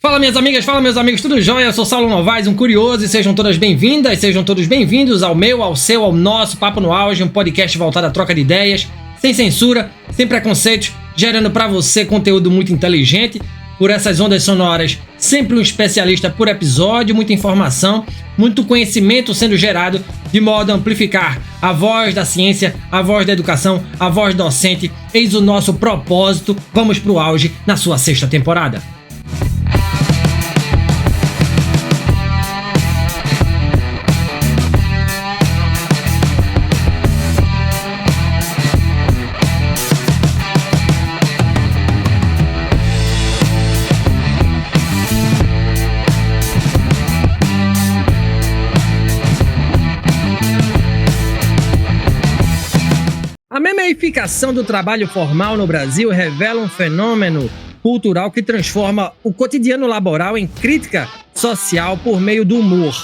Fala minhas amigas, fala meus amigos, tudo jóia? Eu sou Saulo Novaes, um curioso, e sejam todas bem-vindas, sejam todos bem-vindos ao meu, ao seu, ao nosso Papo no Auge, um podcast voltado à troca de ideias, sem censura, sem preconceitos, gerando pra você conteúdo muito inteligente, por essas ondas sonoras, sempre um especialista por episódio, muita informação, muito conhecimento sendo gerado, de modo a amplificar a voz da ciência, a voz da educação, a voz docente. Eis o nosso propósito, vamos pro auge na sua sexta temporada. A memeificação do trabalho formal no Brasil revela um fenômeno cultural que transforma o cotidiano laboral em crítica social por meio do humor.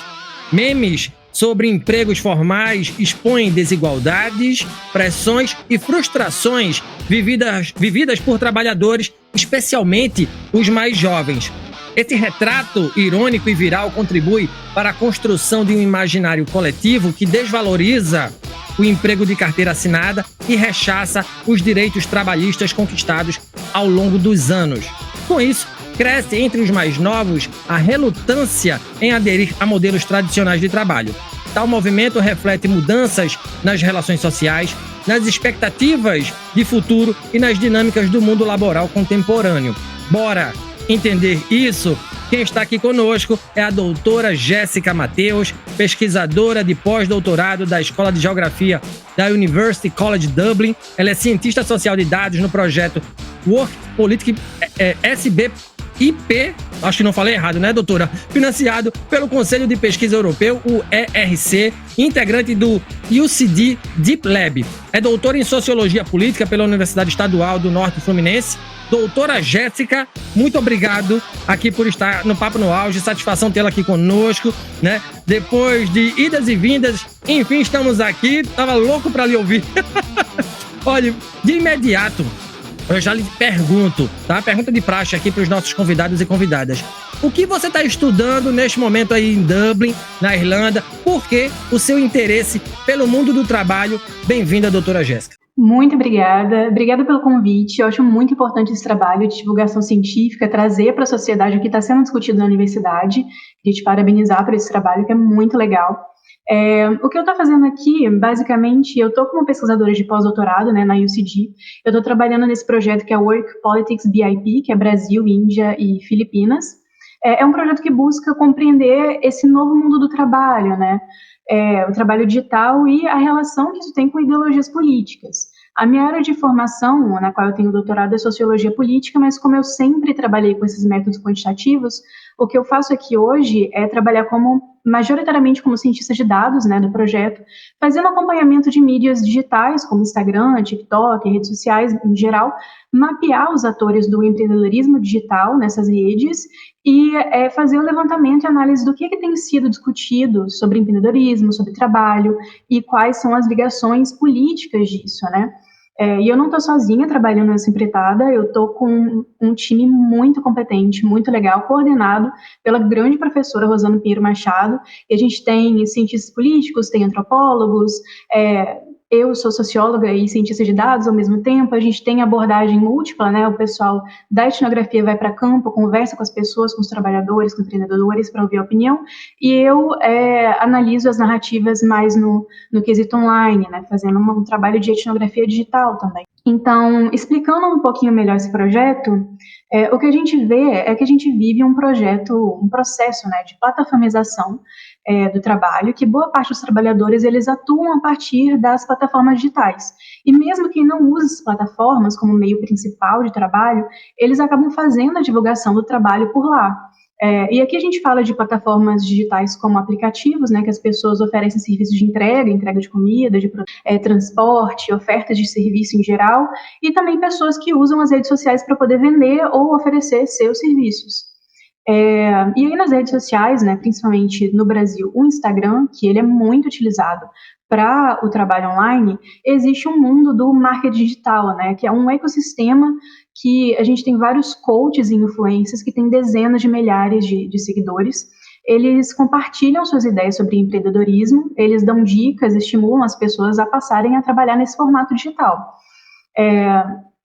Memes sobre empregos formais expõem desigualdades, pressões e frustrações vividas por trabalhadores, especialmente os mais jovens. Esse retrato irônico e viral contribui para a construção de um imaginário coletivo que desvaloriza o emprego de carteira assinada e rechaça os direitos trabalhistas conquistados ao longo dos anos. Com isso, cresce entre os mais novos a relutância em aderir a modelos tradicionais de trabalho. Tal movimento reflete mudanças nas relações sociais, nas expectativas de futuro e nas dinâmicas do mundo laboral contemporâneo. Bora entender isso? Quem está aqui conosco é a doutora Jéssica Mateus, pesquisadora de pós-doutorado da Escola de Geografia da University College Dublin. Ela é cientista social de dados no projeto Work Politics SBIP, acho que não falei errado, né, doutora? Financiado pelo Conselho de Pesquisa Europeu, o ERC, integrante do UCD Deep Lab. É doutora em Sociologia Política pela Universidade Estadual do Norte Fluminense. Doutora Jéssica, muito obrigado aqui por estar no Papo no Auge, satisfação tê-la aqui conosco, né? Depois de idas e vindas, enfim, estamos aqui, tava louco para lhe ouvir. Olha, de imediato, eu já lhe pergunto, tá? Pergunta de praxe aqui para os nossos convidados e convidadas. O que você está estudando neste momento aí em Dublin, na Irlanda? Por que o seu interesse pelo mundo do trabalho? Bem-vinda, doutora Jéssica. Muito obrigada. Obrigada pelo convite. Eu acho muito importante esse trabalho de divulgação científica, trazer para a sociedade o que está sendo discutido na universidade. E te parabenizar por esse trabalho, que é muito legal. O que eu estou fazendo aqui, basicamente, eu estou como pesquisadora de pós-doutorado, né, na UCD. Eu estou trabalhando nesse projeto que é Work Politics BIP, que é Brasil, Índia e Filipinas. É um projeto que busca compreender esse novo mundo do trabalho, né? O trabalho digital e a relação que isso tem com ideologias políticas. A minha área de formação, na qual eu tenho doutorado, é Sociologia Política, mas como eu sempre trabalhei com esses métodos quantitativos, o que eu faço aqui hoje é trabalhar majoritariamente como cientista de dados, né, do projeto, fazendo acompanhamento de mídias digitais, como Instagram, TikTok, redes sociais em geral, mapear os atores do empreendedorismo digital nessas redes e fazer o levantamento e análise do que tem sido discutido sobre empreendedorismo, sobre trabalho e quais são as ligações políticas disso, né? E eu não estou sozinha trabalhando nessa empreitada, eu estou com um time muito competente, muito legal, coordenado pela grande professora Rosana Pinheiro Machado, e a gente tem cientistas políticos, tem antropólogos, eu sou socióloga e cientista de dados ao mesmo tempo, a gente tem abordagem múltipla, né? O pessoal da etnografia vai para campo, conversa com as pessoas, com os trabalhadores, com os empreendedores para ouvir a opinião, e eu analiso as narrativas mais no quesito online, né? Fazendo um trabalho de etnografia digital também. Então, explicando um pouquinho melhor esse projeto, o que a gente vê é que a gente vive um processo, né, de plataformização do trabalho, que boa parte dos trabalhadores eles atuam a partir das plataformas digitais. E mesmo quem não usa essas plataformas como meio principal de trabalho, eles acabam fazendo a divulgação do trabalho por lá. E aqui a gente fala de plataformas digitais como aplicativos, né, que as pessoas oferecem serviços de entrega de comida, de transporte, ofertas de serviço em geral, e também pessoas que usam as redes sociais para poder vender ou oferecer seus serviços. E aí nas redes sociais, né, principalmente no Brasil, o Instagram, que ele é muito utilizado para o trabalho online, existe um mundo do marketing digital, né, que é um ecossistema que a gente tem vários coaches e influencers que têm dezenas de milhares de seguidores. Eles compartilham suas ideias sobre empreendedorismo, eles dão dicas, estimulam as pessoas a passarem a trabalhar nesse formato digital.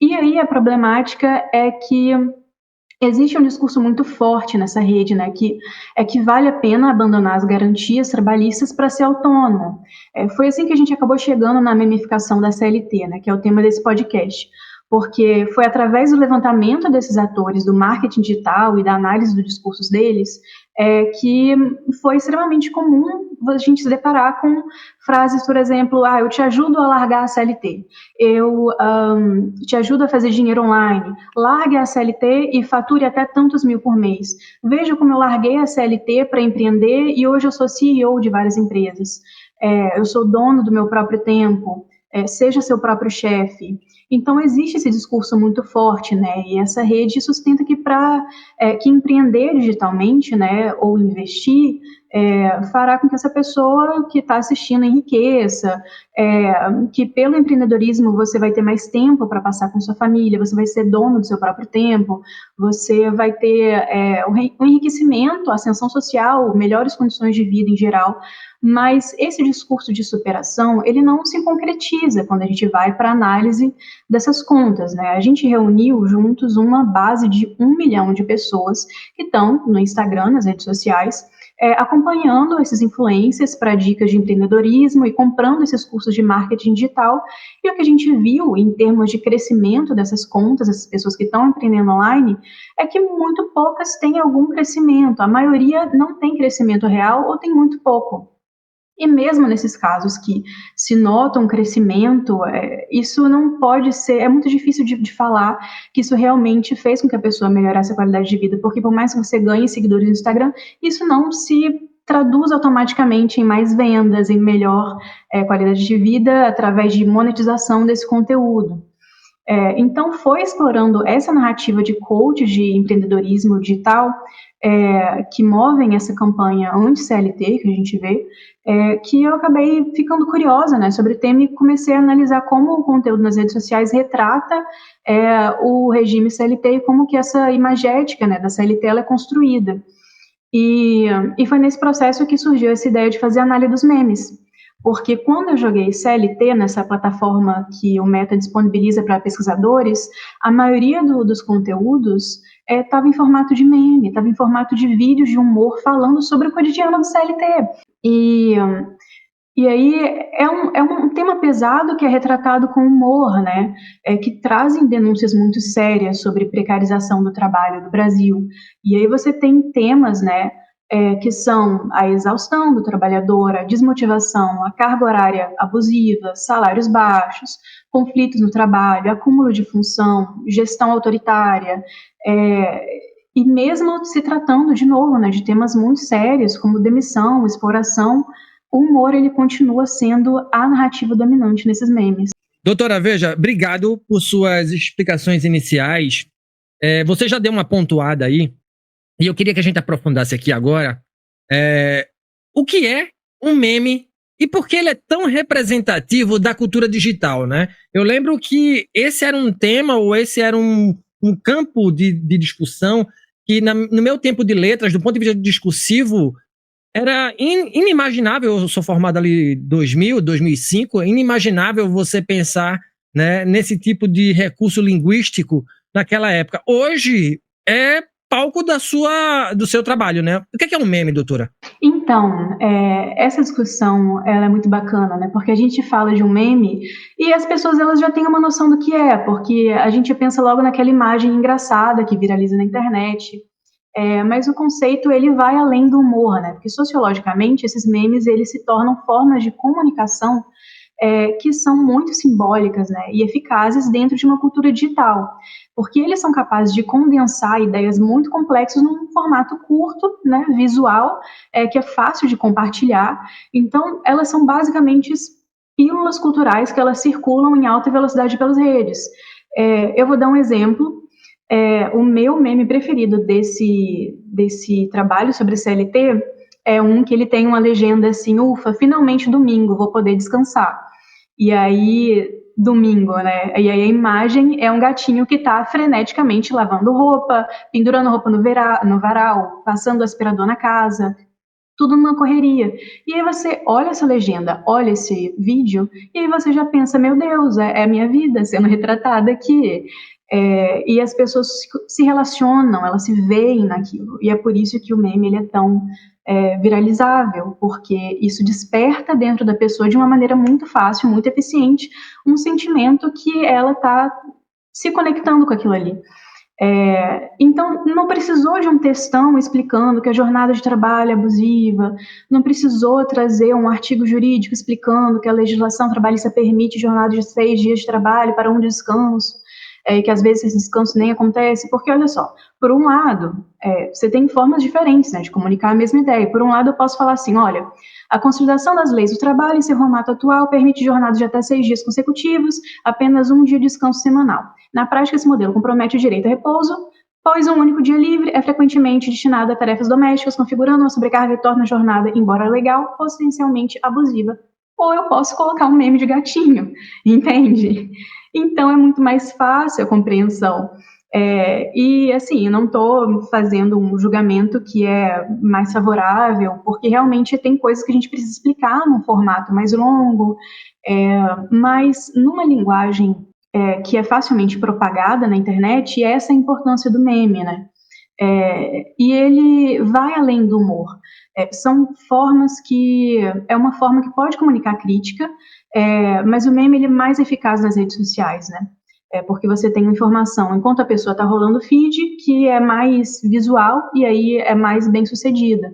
E aí a problemática é que existe um discurso muito forte nessa rede, né, que vale a pena abandonar as garantias trabalhistas para ser autônomo. Foi assim que a gente acabou chegando na memificação da CLT, né, que é o tema desse podcast, porque foi através do levantamento desses atores do marketing digital e da análise dos discursos deles que foi extremamente comum a gente se deparar com frases, por exemplo, eu te ajudo a largar a CLT, eu te ajudo a fazer dinheiro online, largue a CLT e fature até tantos mil por mês. Veja como eu larguei a CLT para empreender e hoje eu sou CEO de várias empresas. Eu sou dono do meu próprio tempo, seja seu próprio chefe. Então existe esse discurso muito forte, né? E essa rede sustenta que que empreender digitalmente, né, ou investir, fará com que essa pessoa que está assistindo enriqueça, que pelo empreendedorismo você vai ter mais tempo para passar com sua família, você vai ser dono do seu próprio tempo, você vai ter um enriquecimento, ascensão social, melhores condições de vida em geral. Mas esse discurso de superação, ele não se concretiza quando a gente vai para a análise dessas contas, né? A gente reuniu juntos uma base de 1 milhão de pessoas que estão no Instagram, nas redes sociais, acompanhando esses influencers para dicas de empreendedorismo e comprando esses cursos de marketing digital. E o que a gente viu em termos de crescimento dessas contas, essas pessoas que estão empreendendo online, é que muito poucas têm algum crescimento. A maioria não tem crescimento real ou tem muito pouco. E mesmo nesses casos que se nota um crescimento, isso não pode ser, é muito difícil de falar que isso realmente fez com que a pessoa melhorasse a qualidade de vida, porque por mais que você ganhe seguidores no Instagram, isso não se traduz automaticamente em mais vendas, em melhor qualidade de vida através de monetização desse conteúdo. Então, foi explorando essa narrativa de coach de empreendedorismo digital que movem essa campanha anti-CLT que a gente vê, que eu acabei ficando curiosa, né, sobre o tema e comecei a analisar como o conteúdo nas redes sociais retrata o regime CLT e como que essa imagética, né, da CLT ela é construída. E foi nesse processo que surgiu essa ideia de fazer análise dos memes. Porque quando eu joguei CLT nessa plataforma que o Meta disponibiliza para pesquisadores, a maioria dos conteúdos estava em formato de meme, estava em formato de vídeos de humor falando sobre o cotidiano do CLT. E aí é um tema pesado que é retratado com humor, né? Que trazem denúncias muito sérias sobre precarização do trabalho no Brasil. E aí você tem temas, né? Que são a exaustão do trabalhador, a desmotivação, a carga horária abusiva, salários baixos, conflitos no trabalho, acúmulo de função, gestão autoritária, e mesmo se tratando, de novo, né, de temas muito sérios, como demissão, exploração, o humor ele continua sendo a narrativa dominante nesses memes. Doutora, veja, obrigado por suas explicações iniciais. Você já deu uma pontuada aí, e eu queria que a gente aprofundasse aqui agora o que é um meme e por que ele é tão representativo da cultura digital, né? Eu lembro que esse era um tema, ou esse era um campo de discussão que no meu tempo de letras, do ponto de vista discursivo, era inimaginável. Eu sou formado ali em 2000, 2005, inimaginável você pensar, né, nesse tipo de recurso linguístico naquela época. Hoje é palco do seu trabalho, né? O que é um meme, doutora? Então, essa discussão ela é muito bacana, né? Porque a gente fala de um meme e as pessoas elas já têm uma noção do que é, porque a gente pensa logo naquela imagem engraçada que viraliza na internet. Mas o conceito ele vai além do humor, né? Porque sociologicamente esses memes eles se tornam formas de comunicação que são muito simbólicas, né, e eficazes dentro de uma cultura digital, porque eles são capazes de condensar ideias muito complexas num formato curto, né, visual, que é fácil de compartilhar. Então, elas são basicamente pílulas culturais que elas circulam em alta velocidade pelas redes. Eu vou dar um exemplo. O meu meme preferido desse trabalho sobre CLT é um que ele tem uma legenda assim: ufa, finalmente domingo, vou poder descansar. E aí, domingo, né? E aí a imagem é um gatinho que tá freneticamente lavando roupa, pendurando roupa no varal, passando aspirador na casa, tudo numa correria. E aí você olha essa legenda, olha esse vídeo, e aí você já pensa, meu Deus, é a minha vida sendo retratada aqui. E as pessoas se relacionam, elas se veem naquilo. E é por isso que o meme ele é tão viralizável, porque isso desperta dentro da pessoa de uma maneira muito fácil, muito eficiente, um sentimento que ela está se conectando com aquilo ali. Então, não precisou de um textão explicando que a jornada de trabalho é abusiva, não precisou trazer um artigo jurídico explicando que a legislação trabalhista permite jornada de 6 dias de trabalho para um descanso, e que às vezes esse descanso nem acontece, porque olha só, por um lado, você tem formas diferentes, né, de comunicar a mesma ideia. Por um lado, eu posso falar assim, olha, a consolidação das leis do trabalho em seu formato atual permite jornadas de até 6 dias consecutivos, apenas um dia de descanso semanal. Na prática, esse modelo compromete o direito a repouso, pois um único dia livre é frequentemente destinado a tarefas domésticas, configurando uma sobrecarga que torna a jornada, embora legal, potencialmente abusiva. Ou eu posso colocar um meme de gatinho, entende? Então é muito mais fácil a compreensão. E assim, eu não estou fazendo um julgamento que é mais favorável, porque realmente tem coisas que a gente precisa explicar num formato mais longo, mas numa linguagem que é facilmente propagada na internet, e essa é a importância do meme, né? E ele vai além do humor. São formas que... É uma forma que pode comunicar crítica, mas o meme ele é mais eficaz nas redes sociais, né? Porque você tem informação, enquanto a pessoa está rolando o feed, que é mais visual e aí é mais bem sucedida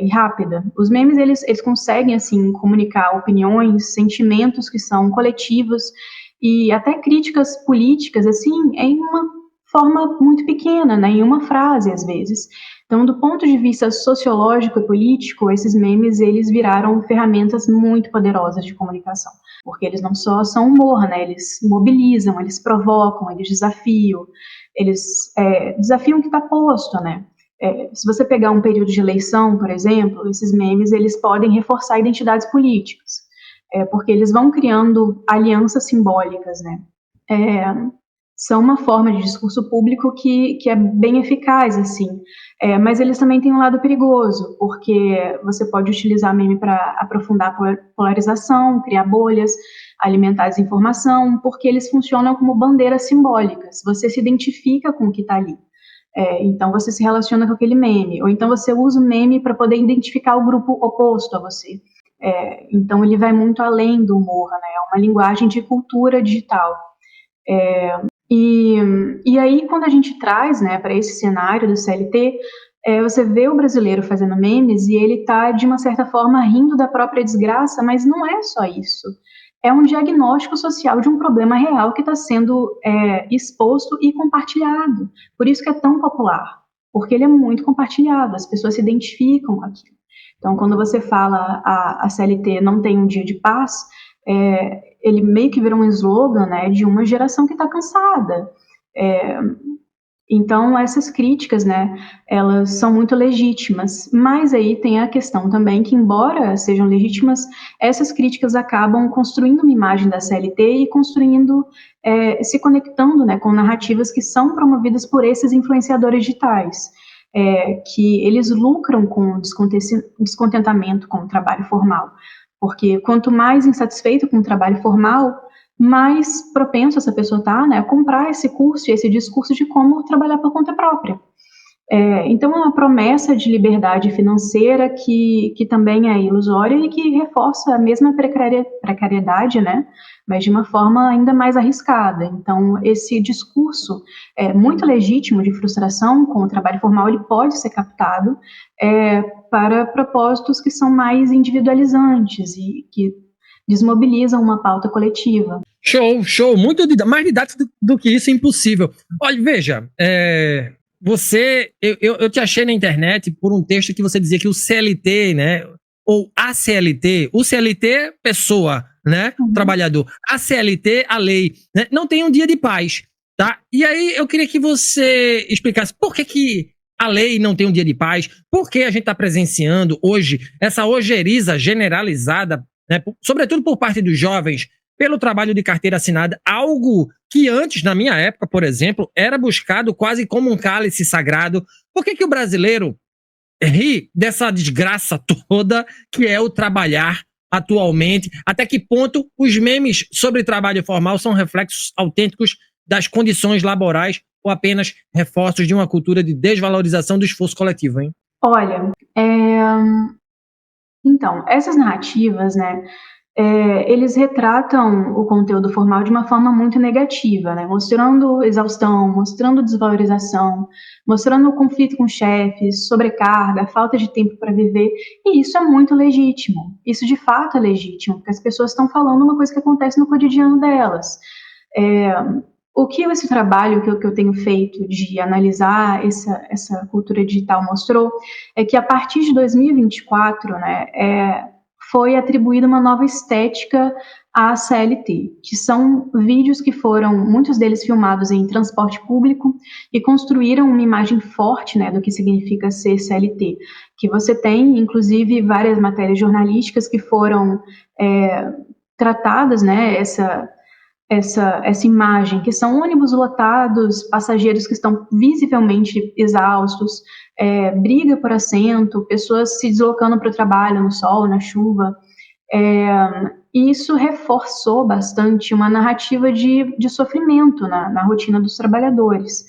e rápida. Os memes, eles conseguem, assim, comunicar opiniões, sentimentos que são coletivos e até críticas políticas, assim, em uma forma muito pequena, né, em uma frase, às vezes. Então, do ponto de vista sociológico e político, esses memes, eles viraram ferramentas muito poderosas de comunicação, porque eles não só são humor, né, eles mobilizam, eles provocam, eles desafiam o que está posto, né. Se você pegar um período de eleição, por exemplo, esses memes, eles podem reforçar identidades políticas, porque eles vão criando alianças simbólicas, né. São uma forma de discurso público que é bem eficaz, assim, mas eles também têm um lado perigoso, porque você pode utilizar meme para aprofundar a polarização, criar bolhas, alimentar a desinformação, porque eles funcionam como bandeiras simbólicas, você se identifica com o que está ali. Então você se relaciona com aquele meme, ou então você usa o meme para poder identificar o grupo oposto a você. Então ele vai muito além do humor, né? É uma linguagem de cultura digital. E aí, quando a gente traz, né, para esse cenário do CLT, você vê o brasileiro fazendo memes e ele está, de uma certa forma, rindo da própria desgraça, mas não é só isso. É um diagnóstico social de um problema real que está sendo exposto e compartilhado. Por isso que é tão popular, porque ele é muito compartilhado, as pessoas se identificam com aquilo. Então, quando você fala a CLT não tem um dia de paz, ele meio que vira um slogan, né, de uma geração que está cansada. Então, essas críticas, né, elas são muito legítimas, mas aí tem a questão também que, embora sejam legítimas, essas críticas acabam construindo uma imagem da CLT e construindo, se conectando, né, com narrativas que são promovidas por esses influenciadores digitais, que eles lucram com o descontentamento com o trabalho formal, porque quanto mais insatisfeito com o trabalho formal, mais propenso essa pessoa está, né, a comprar esse curso e esse discurso de como trabalhar por conta própria. Então, é uma promessa de liberdade financeira que também é ilusória e que reforça a mesma precariedade, né, mas de uma forma ainda mais arriscada. Então, esse discurso muito legítimo de frustração com o trabalho formal, ele pode ser captado para propósitos que são mais individualizantes e que desmobilizam uma pauta coletiva. Show. Muito mais didático do que isso é impossível. Olha, veja, eu te achei na internet por um texto que você dizia que o CLT, né, ou a CLT, o CLT, pessoa, né, trabalhador, a CLT, a lei, né, não tem um dia de paz. Tá? E aí eu queria que você explicasse por que a lei não tem um dia de paz, por que a gente está presenciando hoje essa ojeriza generalizada, né, sobretudo por parte dos jovens, pelo trabalho de carteira assinada, algo que antes, na minha época, por exemplo, era buscado quase como um cálice sagrado. Por que o brasileiro ri dessa desgraça toda que é o trabalhar atualmente? Até que ponto os memes sobre trabalho formal são reflexos autênticos das condições laborais ou apenas reforços de uma cultura de desvalorização do esforço coletivo, hein? Olha, então, essas narrativas, né, eles retratam o conteúdo formal de uma forma muito negativa, né, mostrando exaustão, mostrando desvalorização, mostrando o conflito com chefes, sobrecarga, falta de tempo para viver, e isso é muito legítimo. Isso de fato é legítimo, porque as pessoas estão falando uma coisa que acontece no cotidiano delas. O que esse trabalho que eu tenho feito de analisar essa cultura digital mostrou é que a partir de 2024, né, foi atribuída uma nova estética à CLT, que são vídeos que foram, muitos deles filmados em transporte público e construíram uma imagem forte, né, do que significa ser CLT, que você tem, inclusive, várias matérias jornalísticas que foram tratadas, né, essa imagem, que são ônibus lotados, passageiros que estão visivelmente exaustos, briga por assento, pessoas se deslocando para o trabalho no sol, na chuva. E isso reforçou bastante uma narrativa de sofrimento na rotina dos trabalhadores.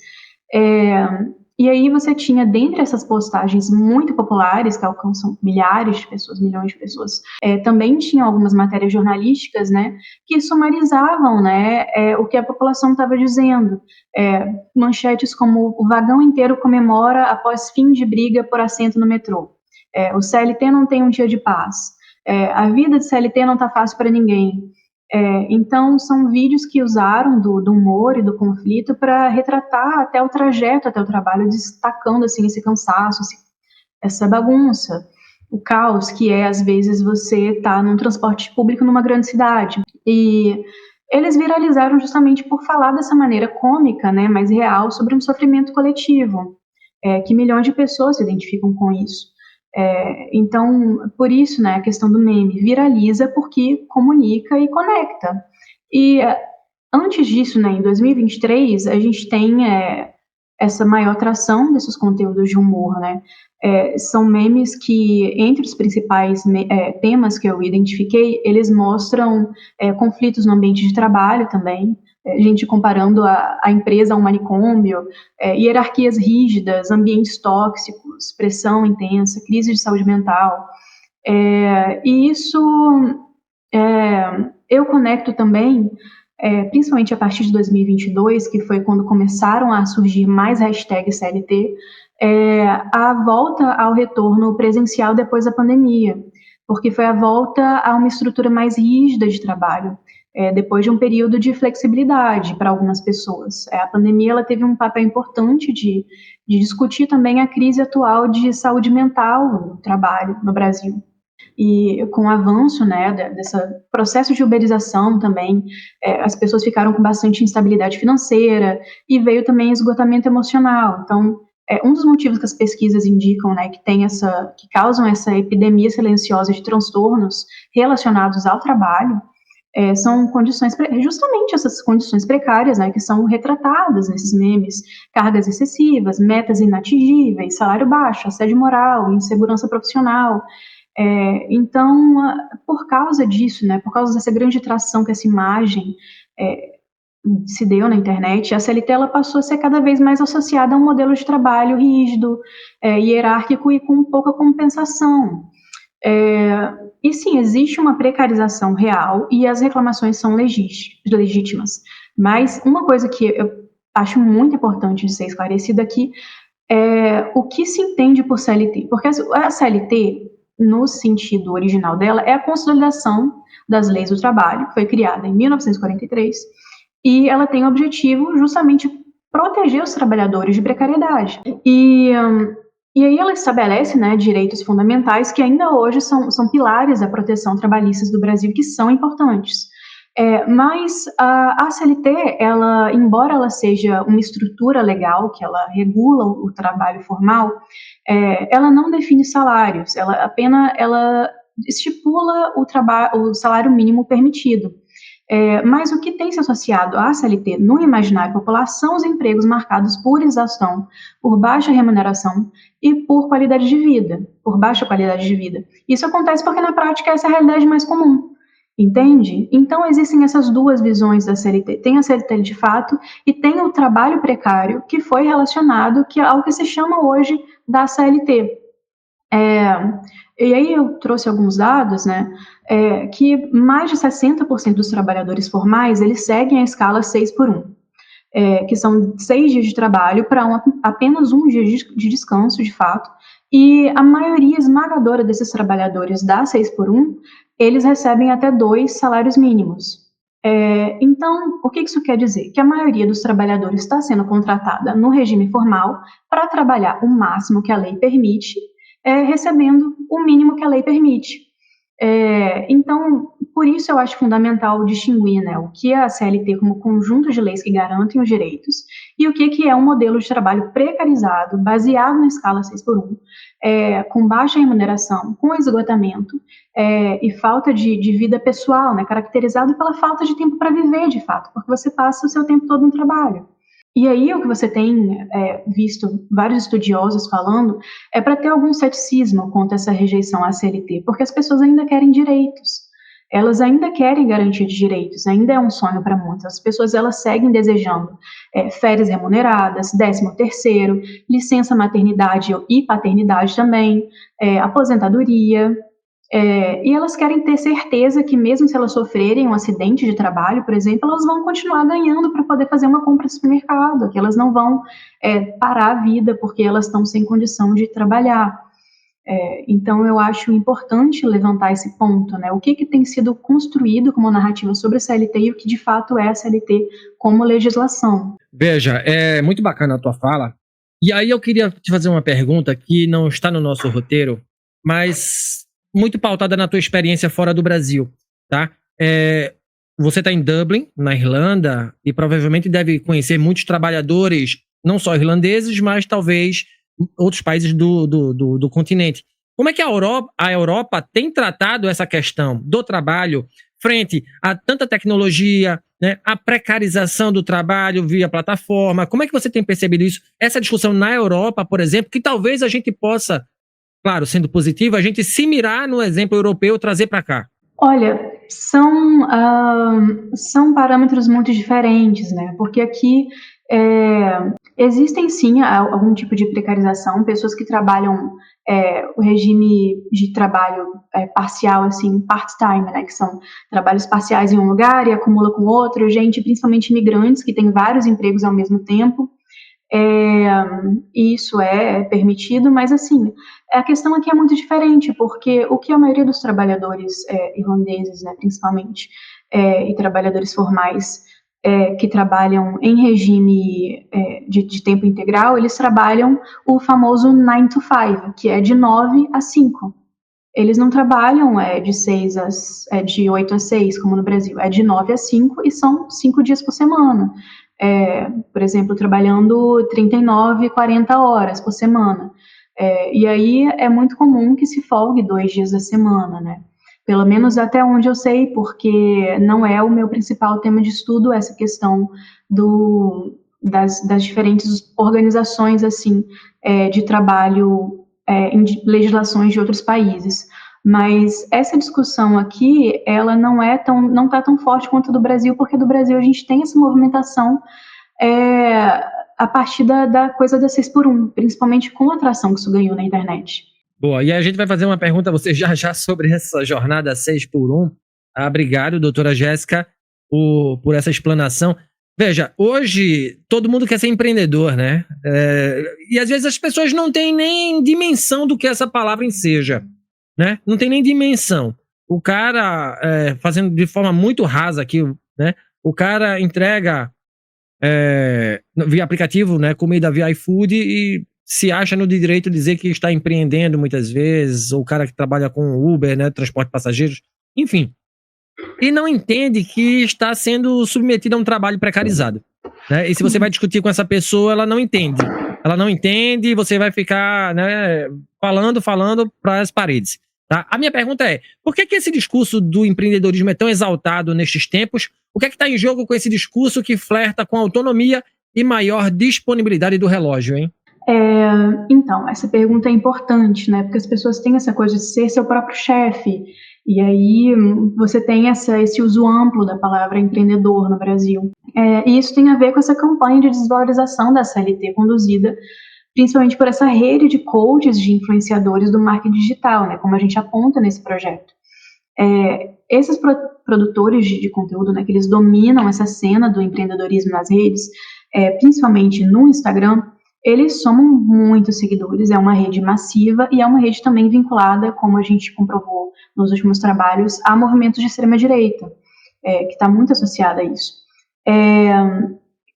E aí você tinha, dentre essas postagens muito populares, que alcançam milhares de pessoas, milhões de pessoas, também tinha algumas matérias jornalísticas, né, que sumarizavam, né, o que a população estava dizendo. Manchetes como: o vagão inteiro comemora após fim de briga por assento no metrô. O CLT não tem um dia de paz. A vida de CLT não está fácil para ninguém. Então, são vídeos que usaram do humor e do conflito para retratar até o trajeto, até o trabalho, destacando assim, esse cansaço, essa bagunça, o caos que às vezes, você está num transporte público numa grande cidade. E eles viralizaram justamente por falar dessa maneira cômica, né, mais real, sobre um sofrimento coletivo, que milhões de pessoas se identificam com isso. Então, por isso, né, a questão do meme viraliza porque comunica e conecta. E antes disso, né, em 2023, a gente tem essa maior tração desses conteúdos de humor, né? São memes que, entre os principais temas que eu identifiquei, eles mostram conflitos no ambiente de trabalho também, gente comparando a empresa a um manicômio, hierarquias rígidas, ambientes tóxicos, pressão intensa, crise de saúde mental. E isso eu conecto também, principalmente a partir de 2022, que foi quando começaram a surgir mais hashtags CLT, a volta ao retorno presencial depois da pandemia, porque foi a volta a uma estrutura mais rígida de trabalho, depois de um período de flexibilidade para algumas pessoas. A pandemia ela teve um papel importante de discutir também a crise atual de saúde mental no trabalho no Brasil. E com o avanço, né, desse processo de uberização também, as pessoas ficaram com bastante instabilidade financeira e veio também esgotamento emocional. Então, um dos motivos que as pesquisas indicam, né, que causam essa epidemia silenciosa de transtornos relacionados ao trabalho, são condições, justamente essas condições precárias, né, que são retratadas nesses memes: cargas excessivas, metas inatingíveis, salário baixo, assédio moral, insegurança profissional. Então, por causa disso, né, por causa dessa grande tração que essa imagem se deu na internet, a CLT ela passou a ser cada vez mais associada a um modelo de trabalho rígido, hierárquico e com pouca compensação. E sim, existe uma precarização real e as reclamações são legítimas. Mas uma coisa que eu acho muito importante de ser esclarecida aqui é o que se entende por CLT. Porque a CLT, no sentido original dela, é a consolidação das leis do trabalho, que foi criada em 1943, e ela tem o objetivo justamente proteger os trabalhadores de precariedade. E aí ela estabelece, né, direitos fundamentais que ainda hoje são pilares da proteção trabalhista do Brasil, que são importantes. Mas a CLT, embora ela seja uma estrutura legal, que ela regula o trabalho formal, ela não define salários, ela estipula o salário mínimo permitido. Mas o que tem se associado à CLT no imaginário popular são os empregos marcados por exaustão, por baixa remuneração e por qualidade de vida, por baixa qualidade de vida. Isso acontece porque na prática essa é a realidade mais comum. Entende? Então existem essas duas visões da CLT. Tem a CLT de fato e tem o trabalho precário que foi relacionado ao que se chama hoje da CLT. E aí eu trouxe alguns dados, né, que mais de 60% dos trabalhadores formais, eles seguem a escala 6x1, que são 6 dias de trabalho para apenas um dia de descanso, de fato, e a maioria esmagadora desses trabalhadores da 6x1, eles recebem até 2 salários mínimos. Então, o que isso quer dizer? Que a maioria dos trabalhadores está sendo contratada no regime formal para trabalhar o máximo que a lei permite, recebendo o mínimo que a lei permite. Então, por isso eu acho fundamental distinguir, né, o que é a CLT como conjunto de leis que garantem os direitos e o que é um modelo de trabalho precarizado, baseado na escala 6x1, com baixa remuneração, com esgotamento e falta de vida pessoal, né, caracterizado pela falta de tempo para viver, de fato, porque você passa o seu tempo todo no trabalho. E aí o que você tem visto vários estudiosos falando é para ter algum ceticismo contra essa rejeição à CLT, porque as pessoas ainda querem direitos, elas ainda querem garantia de direitos, ainda é um sonho para muitas. As pessoas elas seguem desejando férias remuneradas, 13º, licença maternidade e paternidade também, aposentadoria. E elas querem ter certeza que mesmo se elas sofrerem um acidente de trabalho, por exemplo, elas vão continuar ganhando para poder fazer uma compra no supermercado, que elas não vão parar a vida porque elas estão sem condição de trabalhar. Então eu acho importante levantar esse ponto, né? O que tem sido construído como narrativa sobre a CLT e o que de fato é a CLT como legislação. Veja, é muito bacana a tua fala. E aí eu queria te fazer uma pergunta que não está no nosso roteiro, mas muito pautada na tua experiência fora do Brasil, tá? Você está em Dublin, na Irlanda, e provavelmente deve conhecer muitos trabalhadores, não só irlandeses, mas talvez outros países do continente. Como é que a Europa tem tratado essa questão do trabalho frente a tanta tecnologia, né, a precarização do trabalho via plataforma? Como é que você tem percebido isso? Essa discussão na Europa, por exemplo, que talvez a gente possa, claro, sendo positivo, a gente se mirar no exemplo europeu, trazer para cá. Olha, são parâmetros muito diferentes, né? Porque aqui existem sim algum tipo de precarização, pessoas que trabalham o regime de trabalho parcial, assim, part-time, né? Que são trabalhos parciais em um lugar e acumula com outro, gente, principalmente imigrantes, que têm vários empregos ao mesmo tempo. Isso é permitido, mas assim, a questão aqui é muito diferente, porque o que a maioria dos trabalhadores irlandeses, né, principalmente, e trabalhadores formais que trabalham em regime de tempo integral, eles trabalham o famoso 9 to 5, que é de 9 a 5. Eles não trabalham de 8 a 6, como no Brasil, é de 9 a 5 e são 5 dias por semana. Por exemplo, trabalhando 39, 40 horas por semana. E aí é muito comum que se folgue 2 dias da semana, né? Pelo menos até onde eu sei, porque não é o meu principal tema de estudo essa questão das diferentes organizações assim, de trabalho em legislações de outros países. Mas essa discussão aqui, ela não está tão forte quanto a do Brasil, porque do Brasil a gente tem essa movimentação a partir da coisa da 6x1, principalmente com a atração que isso ganhou na internet. Boa, e a gente vai fazer uma pergunta a você já sobre essa jornada 6x1. Obrigado, doutora Jéssica, por essa explanação. Veja, hoje todo mundo quer ser empreendedor, né? E às vezes as pessoas não têm nem dimensão do que essa palavra enseja, né? Não tem nem dimensão. O cara, fazendo de forma muito rasa aqui, né? O cara entrega via aplicativo, né? Comida via iFood e se acha no direito de dizer que está empreendendo muitas vezes, ou o cara que trabalha com Uber, né? Transporte de passageiros, enfim. e não entende que está sendo submetido a um trabalho precarizado, né? E se você vai discutir com essa pessoa, ela não entende. Ela não entende, você vai ficar, né, falando para as paredes. Tá? A minha pergunta é, por que esse discurso do empreendedorismo é tão exaltado nestes tempos? O que é que está em jogo com esse discurso que flerta com autonomia e maior disponibilidade do relógio, hein? Então, essa pergunta é importante, né? Porque as pessoas têm essa coisa de ser seu próprio chefe. E aí você tem esse uso amplo da palavra empreendedor no Brasil. E isso tem a ver com essa campanha de desvalorização da CLT conduzida principalmente por essa rede de coaches, de influenciadores do marketing digital, né? Como a gente aponta nesse projeto. Esses produtores de conteúdo, né, que eles dominam essa cena do empreendedorismo nas redes, principalmente no Instagram, eles somam muitos seguidores, é uma rede massiva e é uma rede também vinculada, como a gente comprovou nos últimos trabalhos, a movimentos de extrema-direita, que está muito associada a isso.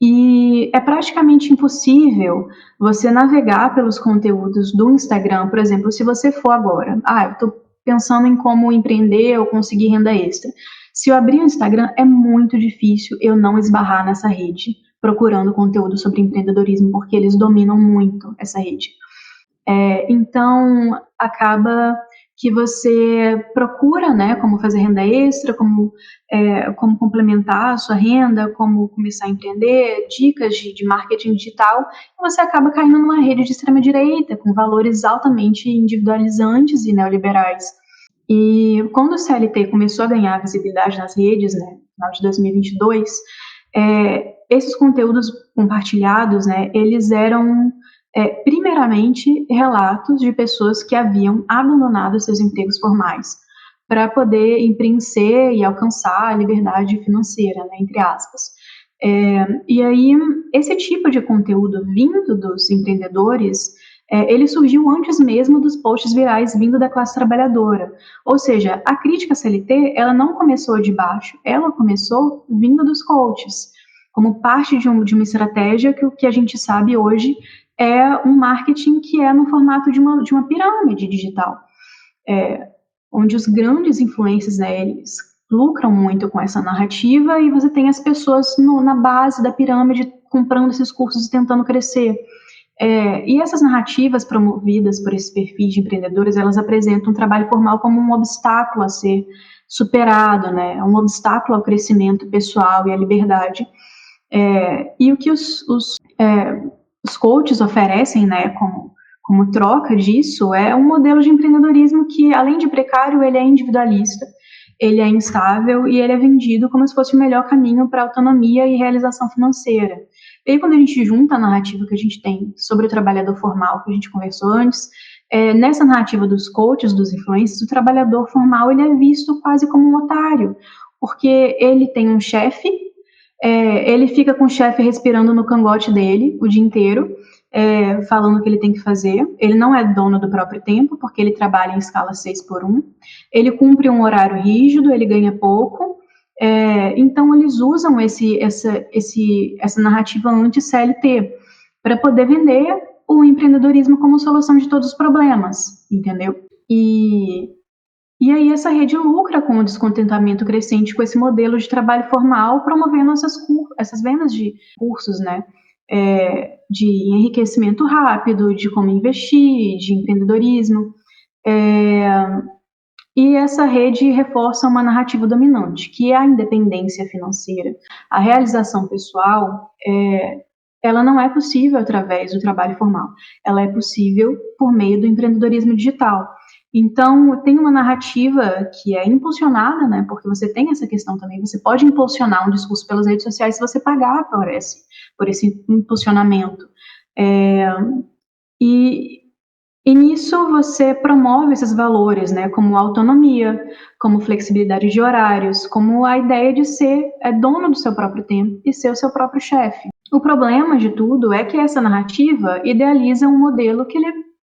E é praticamente impossível você navegar pelos conteúdos do Instagram, por exemplo, se você for agora, eu estou pensando em como empreender ou conseguir renda extra. Se eu abrir o Instagram, é muito difícil eu não esbarrar nessa rede procurando conteúdo sobre empreendedorismo, porque eles dominam muito essa rede. Então, acaba que você procura, né, como fazer renda extra, como complementar a sua renda, como começar a empreender, dicas de marketing digital, e você acaba caindo numa rede de extrema-direita, com valores altamente individualizantes e neoliberais. E quando o CLT começou a ganhar visibilidade nas redes, né, no final de 2022, esses conteúdos compartilhados, né, eles eram primeiramente relatos de pessoas que haviam abandonado seus empregos formais para poder empreender e alcançar a liberdade financeira, né, entre aspas. E aí, esse tipo de conteúdo vindo dos empreendedores, ele surgiu antes mesmo dos posts virais vindo da classe trabalhadora. Ou seja, a crítica à CLT, ela não começou de baixo, ela começou vindo dos coaches, como parte de uma estratégia que o que a gente sabe hoje é um marketing que é no formato de uma pirâmide digital, onde os grandes influencers, né, eles lucram muito com essa narrativa e você tem as pessoas na base da pirâmide comprando esses cursos e tentando crescer. E essas narrativas promovidas por esses perfis de empreendedores, elas apresentam o trabalho formal como um obstáculo a ser superado, né, um obstáculo ao crescimento pessoal e à liberdade. E o que os coaches oferecem, né, como troca disso, é um modelo de empreendedorismo que, além de precário, ele é individualista, ele é instável e ele é vendido como se fosse o melhor caminho para autonomia e realização financeira. E aí, quando a gente junta a narrativa que a gente tem sobre o trabalhador formal, que a gente conversou antes, nessa narrativa dos coaches, dos influencers, o trabalhador formal ele é visto quase como um otário, porque ele tem um chefe, ele fica com o chefe respirando no cangote dele o dia inteiro, falando o que ele tem que fazer. Ele não é dono do próprio tempo, porque ele trabalha em escala 6x1. Ele cumpre um horário rígido, ele ganha pouco. Então, eles usam essa narrativa anti-CLT para poder vender o empreendedorismo como solução de todos os problemas, entendeu? E aí essa rede lucra com o descontentamento crescente com esse modelo de trabalho formal, promovendo essas vendas de cursos, né? De enriquecimento rápido, de como investir, de empreendedorismo. E essa rede reforça uma narrativa dominante, que é a independência financeira. A realização pessoal, ela não é possível através do trabalho formal. Ela é possível por meio do empreendedorismo digital. Então, tem uma narrativa que é impulsionada, né, porque você tem essa questão também, você pode impulsionar um discurso pelas redes sociais se você pagar por esse impulsionamento. E nisso você promove esses valores, né, como autonomia, como flexibilidade de horários, como a ideia de ser dono do seu próprio tempo e ser o seu próprio chefe. O problema de tudo é que essa narrativa idealiza um modelo que ele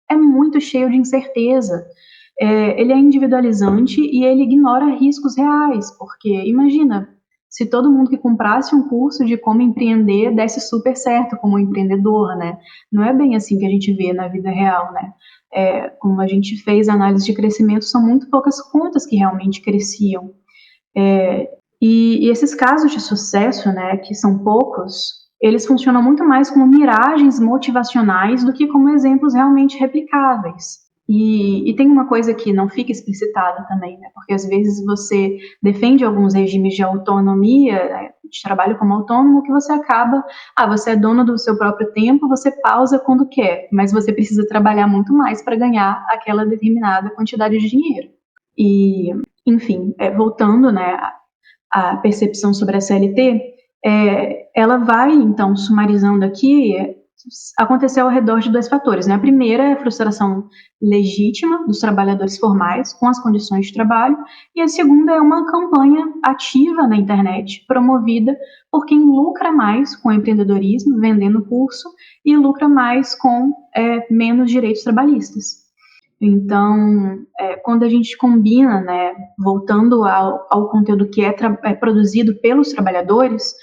é muito cheio de incerteza. Ele é individualizante e ele ignora riscos reais, porque imagina, se todo mundo que comprasse um curso de como empreender desse super certo como empreendedor, né? Não é bem assim que a gente vê na vida real, né? Como a gente fez análise de crescimento, são muito poucas contas que realmente cresciam. E esses casos de sucesso, né, que são poucos, eles funcionam muito mais como miragens motivacionais do que como exemplos realmente replicáveis. E tem uma coisa que não fica explicitada também, né, porque às vezes você defende alguns regimes de autonomia, né, de trabalho como autônomo, que você acaba, você é dono do seu próprio tempo, você pausa quando quer, mas você precisa trabalhar muito mais para ganhar aquela determinada quantidade de dinheiro. E, enfim, voltando, né, a percepção sobre a CLT, ela vai, então, sumarizando aqui, aconteceu ao redor de 2 fatores, né? A primeira é a frustração legítima dos trabalhadores formais com as condições de trabalho, e a segunda é uma campanha ativa na internet, promovida por quem lucra mais com o empreendedorismo, vendendo curso, e lucra mais com menos direitos trabalhistas. Então, quando a gente combina, né, voltando ao conteúdo que é produzido pelos trabalhadores,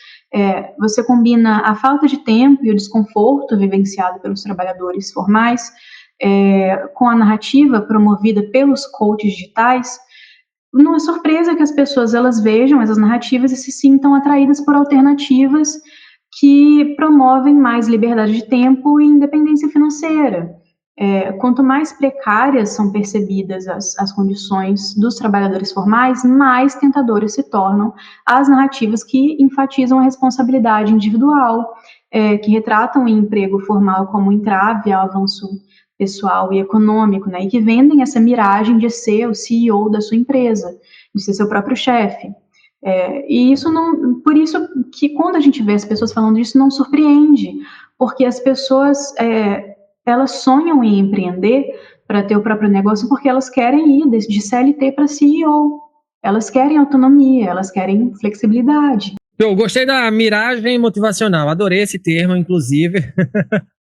você combina a falta de tempo e o desconforto vivenciado pelos trabalhadores formais com a narrativa promovida pelos coaches digitais. Não é surpresa que as pessoas elas vejam essas narrativas e se sintam atraídas por alternativas que promovem mais liberdade de tempo e independência financeira. Quanto mais precárias são percebidas as condições dos trabalhadores formais, mais tentadoras se tornam as narrativas que enfatizam a responsabilidade individual, que retratam o emprego formal como um entrave ao avanço pessoal e econômico, né, e que vendem essa miragem de ser o CEO da sua empresa, de ser seu próprio chefe. E isso não, por isso que quando a gente vê as pessoas falando isso, não surpreende, porque as pessoas elas sonham em empreender para ter o próprio negócio porque elas querem ir de CLT para CEO. Elas querem autonomia, elas querem flexibilidade. Eu gostei da miragem motivacional, adorei esse termo, inclusive.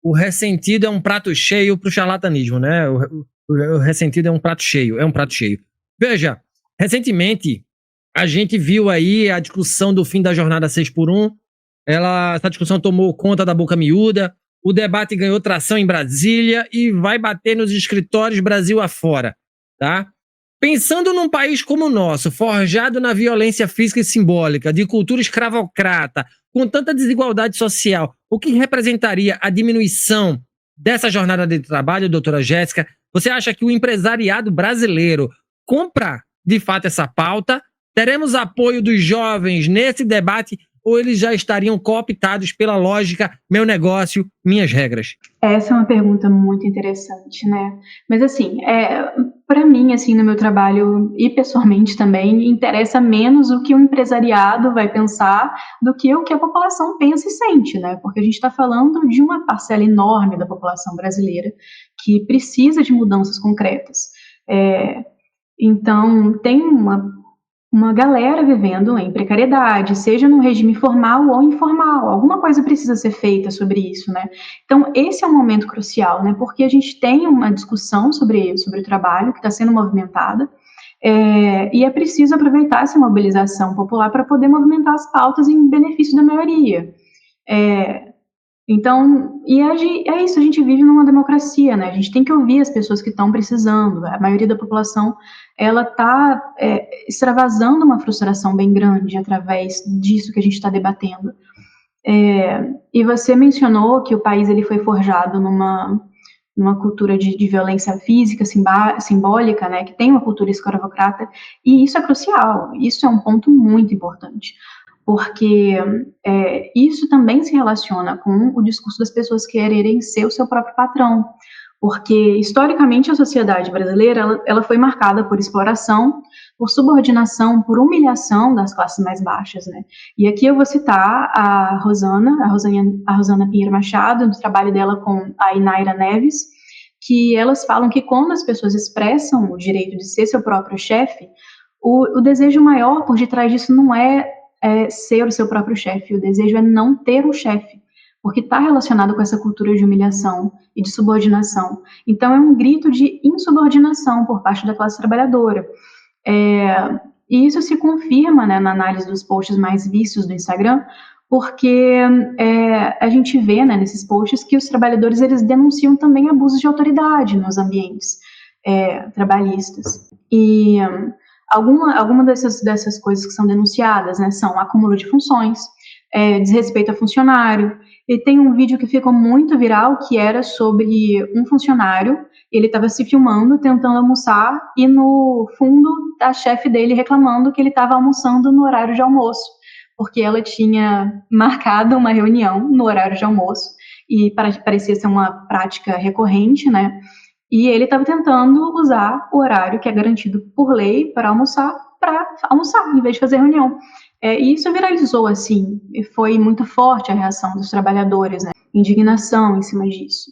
O ressentido é um prato cheio para o charlatanismo, né? O ressentido é um prato cheio, Veja, recentemente a gente viu aí a discussão do fim da jornada 6x1. Essa discussão tomou conta da boca miúda. O debate ganhou tração em Brasília e vai bater nos escritórios Brasil afora, tá? Pensando num país como o nosso, forjado na violência física e simbólica, de cultura escravocrata, com tanta desigualdade social, o que representaria a diminuição dessa jornada de trabalho, doutora Jéssica? Você acha que o empresariado brasileiro compra, de fato, essa pauta? Teremos apoio dos jovens nesse debate ou eles já estariam cooptados pela lógica meu negócio, minhas regras? Essa é uma pergunta muito interessante, né? Mas assim, para mim, assim, no meu trabalho e pessoalmente também, interessa menos o que o empresariado vai pensar do que o que a população pensa e sente, né? Porque a gente está falando de uma parcela enorme da população brasileira que precisa de mudanças concretas. Então, tem uma galera vivendo em precariedade, seja no regime formal ou informal. Alguma coisa precisa ser feita sobre isso, né? Então, esse é um momento crucial, né? Porque a gente tem uma discussão sobre o trabalho que está sendo movimentada, e é preciso aproveitar essa mobilização popular para poder movimentar as pautas em benefício da maioria. Então, é isso, a gente vive numa democracia, né? A gente tem que ouvir as pessoas que estão precisando. A maioria da população, ela está extravasando uma frustração bem grande através disso que a gente está debatendo. E você mencionou que o país ele foi forjado numa cultura de violência física, simbólica, né? Que tem uma cultura escravocrata, e isso é crucial, isso é um ponto muito importante. Porque isso também se relaciona com o discurso das pessoas quererem ser o seu próprio patrão. Porque, historicamente, a sociedade brasileira ela foi marcada por exploração, por subordinação, por humilhação das classes mais baixas, né? E aqui eu vou citar a Rosana Pinheiro Machado, no trabalho dela com a Inaira Neves, que elas falam que quando as pessoas expressam o direito de ser seu próprio chefe, o desejo maior por detrás disso não é ser o seu próprio chefe, o desejo é não ter um chefe, porque está relacionado com essa cultura de humilhação e de subordinação. Então é um grito de insubordinação por parte da classe trabalhadora. E isso se confirma, né, na análise dos posts mais vistos do Instagram, porque a gente vê, né, nesses posts que os trabalhadores eles denunciam também abusos de autoridade nos ambientes trabalhistas. E Alguma dessas coisas que são denunciadas, né, são acúmulo de funções, desrespeito a funcionário. E tem um vídeo que ficou muito viral, que era sobre um funcionário, ele estava se filmando, tentando almoçar, e no fundo a chefe dele reclamando que ele estava almoçando no horário de almoço, porque ela tinha marcado uma reunião no horário de almoço, e parecia ser uma prática recorrente, né? E ele estava tentando usar o horário que é garantido por lei para almoçar, em vez de fazer reunião. E isso viralizou, assim, e foi muito forte a reação dos trabalhadores, né? Indignação em cima disso.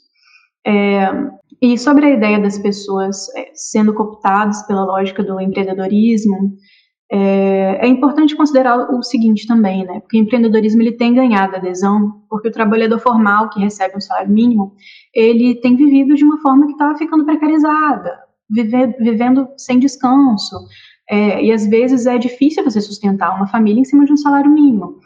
E sobre a ideia das pessoas sendo cooptadas pela lógica do empreendedorismo, é importante considerar o seguinte também, né? Porque o empreendedorismo ele tem ganhado adesão, porque o trabalhador formal que recebe um salário mínimo, ele tem vivido de uma forma que está ficando precarizada, vivendo sem descanso, e às vezes é difícil você sustentar uma família em cima de um salário mínimo.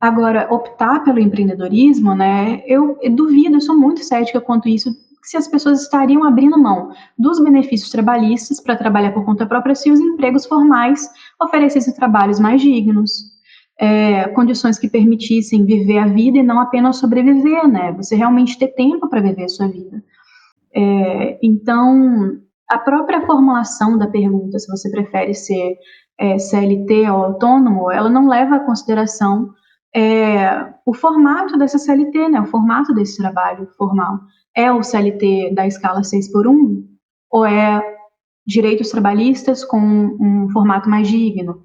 Agora, optar pelo empreendedorismo, né, eu duvido, eu sou muito cética quanto a isso, se as pessoas estariam abrindo mão dos benefícios trabalhistas para trabalhar por conta própria se os empregos formais oferecessem trabalhos mais dignos, condições que permitissem viver a vida e não apenas sobreviver, né, você realmente ter tempo para viver a sua vida. Então, a própria formulação da pergunta, se você prefere ser CLT ou autônomo, ela não leva em consideração o formato dessa CLT, né, o formato desse trabalho formal. É o CLT da escala 6x1 ou é direitos trabalhistas com um formato mais digno?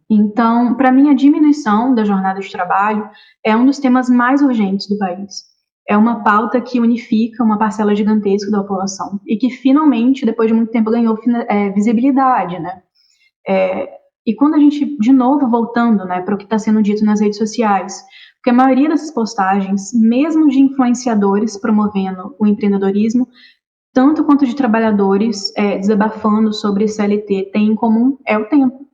Então, para mim, a diminuição da jornada de trabalho é um dos temas mais urgentes do país. É uma pauta que unifica uma parcela gigantesca da população e que, finalmente, depois de muito tempo, ganhou visibilidade, né? E quando a gente, de novo, voltando, né, para o que está sendo dito nas redes sociais, porque a maioria dessas postagens, mesmo de influenciadores promovendo o empreendedorismo, tanto quanto de trabalhadores desabafando sobre CLT, tem em comum o tempo.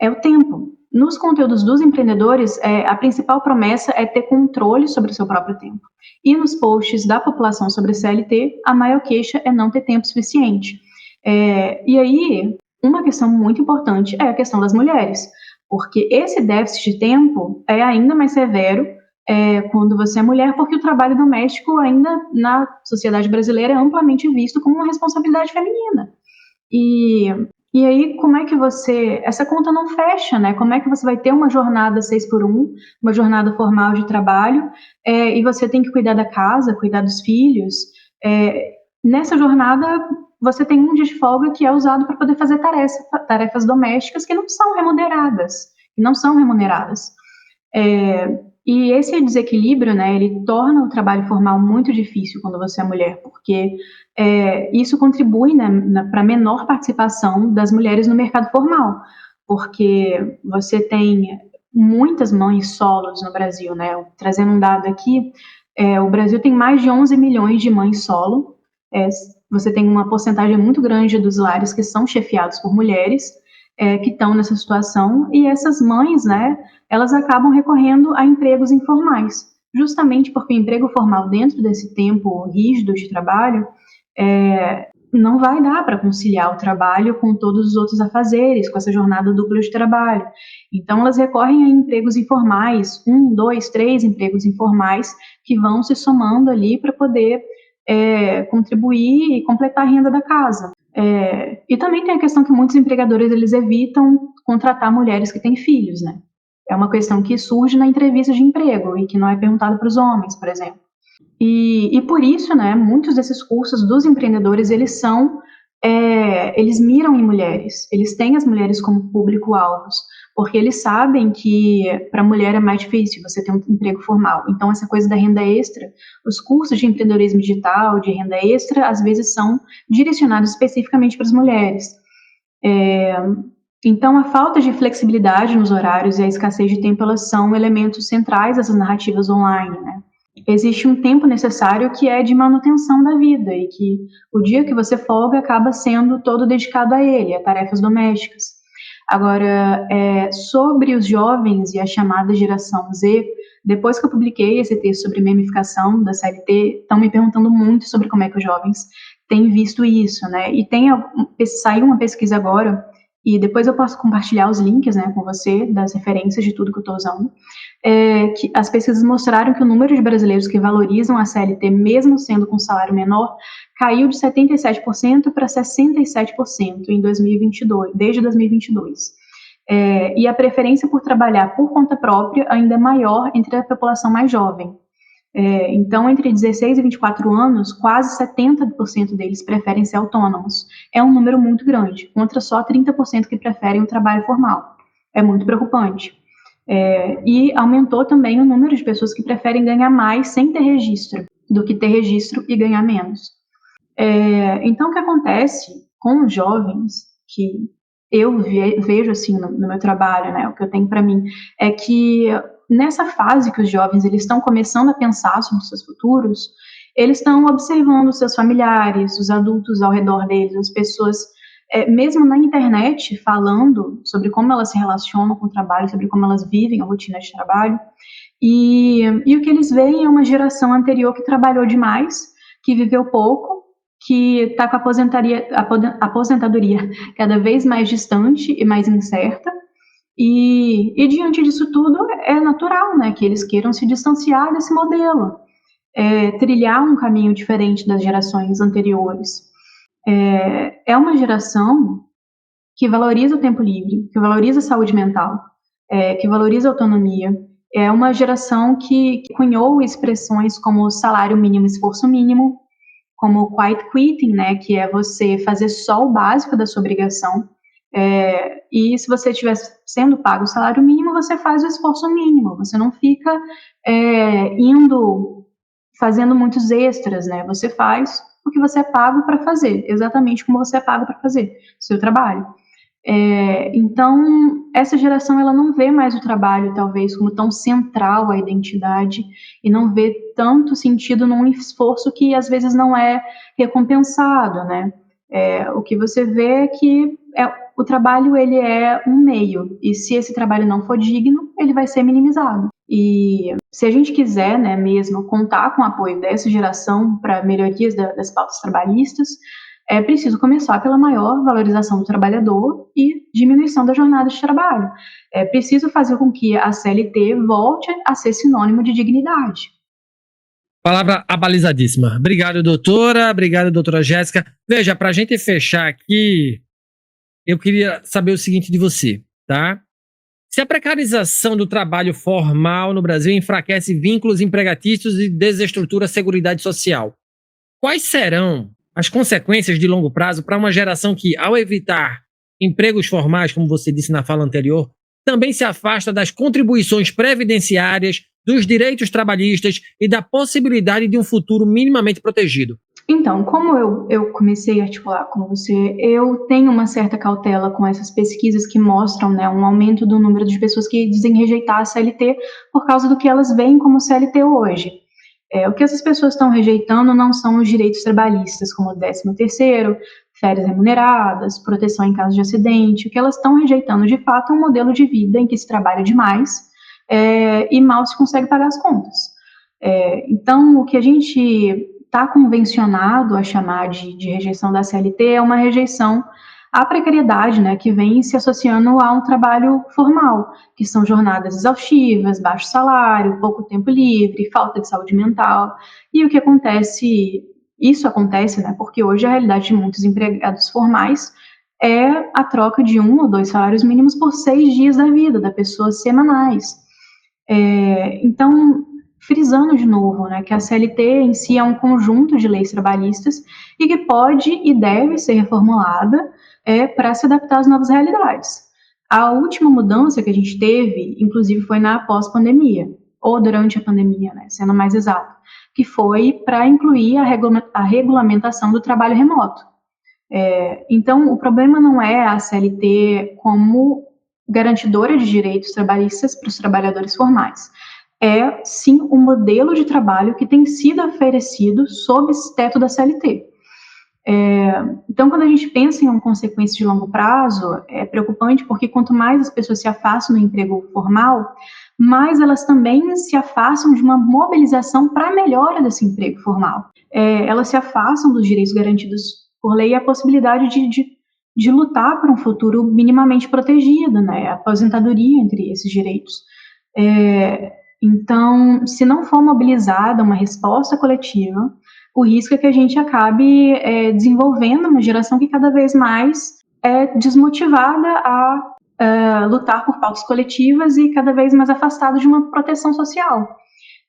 É o tempo. Nos conteúdos dos empreendedores, a principal promessa é ter controle sobre o seu próprio tempo. E nos posts da população sobre CLT, a maior queixa é não ter tempo suficiente. E aí, uma questão muito importante é a questão das mulheres, porque esse déficit de tempo é ainda mais severo quando você é mulher, porque o trabalho doméstico ainda na sociedade brasileira é amplamente visto como uma responsabilidade feminina. E aí, como é que essa conta não fecha, né? Como é que você vai ter uma jornada 6x1, uma jornada formal de trabalho, e você tem que cuidar da casa, cuidar dos filhos. Nessa jornada, você tem um dia de folga que é usado para poder fazer tarefas domésticas que não são remuneradas. E esse desequilíbrio, né, ele torna o trabalho formal muito difícil quando você é mulher, porque isso contribui, né, para a menor participação das mulheres no mercado formal, porque você tem muitas mães solos no Brasil, né? Trazendo um dado aqui, o Brasil tem mais de 11 milhões de mães solo, você tem uma porcentagem muito grande dos lares que são chefiados por mulheres, que estão nessa situação, e essas mães, né, elas acabam recorrendo a empregos informais, justamente porque o emprego formal dentro desse tempo rígido de trabalho não vai dar para conciliar o trabalho com todos os outros afazeres, com essa jornada dupla de trabalho. Então, elas recorrem a empregos informais, 1, 2, 3 empregos informais, que vão se somando ali para poder contribuir e completar a renda da casa. E também tem a questão que muitos empregadores eles evitam contratar mulheres que têm filhos, né? É uma questão que surge na entrevista de emprego e que não é perguntada para os homens, por exemplo. E por isso, né, muitos desses cursos dos empreendedores, eles miram em mulheres, eles têm as mulheres como público-alvos, porque eles sabem que para a mulher é mais difícil você ter um emprego formal. Então, essa coisa da renda extra, os cursos de empreendedorismo digital, de renda extra, às vezes são direcionados especificamente para as mulheres. Então, a falta de flexibilidade nos horários e a escassez de tempo, elas são elementos centrais dessas narrativas online, né? Existe um tempo necessário que é de manutenção da vida e que o dia que você folga acaba sendo todo dedicado a ele, a tarefas domésticas. Agora, sobre os jovens e a chamada geração Z, Depois que eu publiquei esse texto sobre memificação da CLT, estão me perguntando muito sobre como é que os jovens têm visto isso, né? E saiu uma pesquisa agora, e depois eu posso compartilhar os links, né, com você, das referências de tudo que eu estou usando, que as pesquisas mostraram que o número de brasileiros que valorizam a CLT, mesmo sendo com salário menor, caiu de 77% para 67% em 2022, desde 2022. E a preferência por trabalhar por conta própria ainda é maior entre a população mais jovem. Então, entre 16 e 24 anos, quase 70% deles preferem ser autônomos. É um número muito grande, contra só 30% que preferem o trabalho formal. É muito preocupante. E aumentou também o número de pessoas que preferem ganhar mais sem ter registro, do que ter registro e ganhar menos. Então, o que acontece com os jovens, que eu vejo assim no meu trabalho, né, o que eu tenho para mim, é que nessa fase que os jovens eles estão começando a pensar sobre os seus futuros, eles estão observando os seus familiares, os adultos ao redor deles, as pessoas, mesmo na internet, falando sobre como elas se relacionam com o trabalho, sobre como elas vivem a rotina de trabalho, e o que eles veem é uma geração anterior que trabalhou demais, que viveu pouco, que está com a aposentadoria cada vez mais distante e mais incerta, e diante disso tudo é natural, né, que eles queiram se distanciar desse modelo, trilhar um caminho diferente das gerações anteriores. É uma geração que valoriza o tempo livre, que valoriza a saúde mental, que valoriza a autonomia. É uma geração que cunhou expressões como salário mínimo, esforço mínimo, como quiet quitting, né, que é você fazer só o básico da sua obrigação, e se você estiver sendo pago o salário mínimo, você faz o esforço mínimo, você não fica fazendo muitos extras, né, você faz o que você é pago para fazer, exatamente como você é pago para fazer, seu trabalho. Então, essa geração ela não vê mais o trabalho, talvez, como tão central à identidade e não vê tanto sentido num esforço que, às vezes, não é recompensado, né? O que você vê é que o trabalho ele é um meio, e se esse trabalho não for digno, ele vai ser minimizado. E se a gente quiser, né, mesmo contar com o apoio dessa geração para melhorias das pautas trabalhistas, é preciso começar pela maior valorização do trabalhador e diminuição da jornada de trabalho. É preciso fazer com que a CLT volte a ser sinônimo de dignidade. Palavra abalizadíssima. Obrigado, doutora. Obrigado, doutora Jéssica. Veja, para a gente fechar aqui, eu queria saber o seguinte de você, tá? Se a precarização do trabalho formal no Brasil enfraquece vínculos empregatícios e desestrutura a seguridade social, quais serão as consequências de longo prazo para uma geração que, ao evitar empregos formais, como você disse na fala anterior, também se afasta das contribuições previdenciárias, dos direitos trabalhistas e da possibilidade de um futuro minimamente protegido? Então, como eu comecei a articular com você, eu tenho uma certa cautela com essas pesquisas que mostram, né, um aumento do número de pessoas que dizem rejeitar a CLT por causa do que elas veem como CLT hoje. O que essas pessoas estão rejeitando não são os direitos trabalhistas, como o 13º, férias remuneradas, proteção em caso de acidente. O que elas estão rejeitando, de fato, é um modelo de vida em que se trabalha demais e mal se consegue pagar as contas. Então, o que a gente está convencionado a chamar de rejeição da CLT é uma rejeição à precariedade, né, que vem se associando a um trabalho formal, que são jornadas exaustivas, baixo salário, pouco tempo livre, falta de saúde mental. E o que acontece, isso acontece, né, porque hoje a realidade de muitos empregados formais é a troca de 1 ou 2 salários mínimos por 6 dias da vida da pessoa semanais. Então, frisando de novo, né, que a CLT em si é um conjunto de leis trabalhistas e que pode e deve ser reformulada para se adaptar às novas realidades. A última mudança que a gente teve, inclusive, foi na pós-pandemia, ou durante a pandemia, né, sendo mais exato, que foi para incluir a regulamentação do trabalho remoto. Então, o problema não é a CLT como garantidora de direitos trabalhistas para os trabalhadores formais. É, sim, um modelo de trabalho que tem sido oferecido sob esse teto da CLT. Então, quando a gente pensa em uma consequência de longo prazo, é preocupante porque quanto mais as pessoas se afastam do emprego formal, mas elas também se afastam de uma mobilização para a melhora desse emprego formal. Elas se afastam dos direitos garantidos por lei e a possibilidade de lutar por um futuro minimamente protegido, né? A aposentadoria entre esses direitos. Então, se não for mobilizada uma resposta coletiva, o risco é que a gente acabe desenvolvendo uma geração que cada vez mais é desmotivada a lutar por pautas coletivas e cada vez mais afastada de uma proteção social.